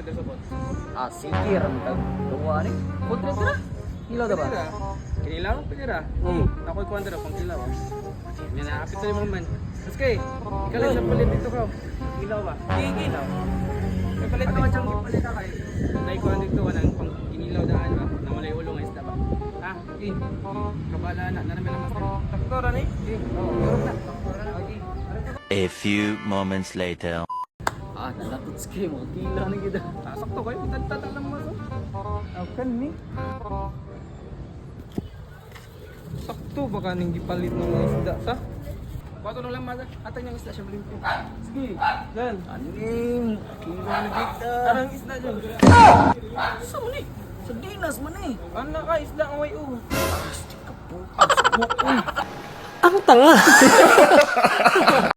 dito sa bot. Ah, sige, ramtag. Gawa ni. Kontra na. Ilaw da ba? Kinilaw? Pinira. Ako'y kwanda na pang kilaw. Yan na, apit na yung man. Mas kay, ikaw lang sa palit dito ka. Kilaw ba? Kilaw. May palit naman siyang palit ka kay. Naikuhan dito ka ng pang kinilaw daan ba? Na malay ulong ay isda ba? Ha? Kabala na. Naramay naman sa taktora na eh. Turok na. A few moments later. Ah, nalatot sa kayo. Mga kila na gida. Sakto kayo, tatata lang mo. Akan ni. Sakto baka nang gipalit ng mga isda ta. Bato na lang mada. Atay niyang isda siya malimpo. Sige, dan. Aning. Kila na gida. Parang isda dyan. Sa mo ni? Sa dinas mo ni. Ano ka, isda ang way Ang tanga.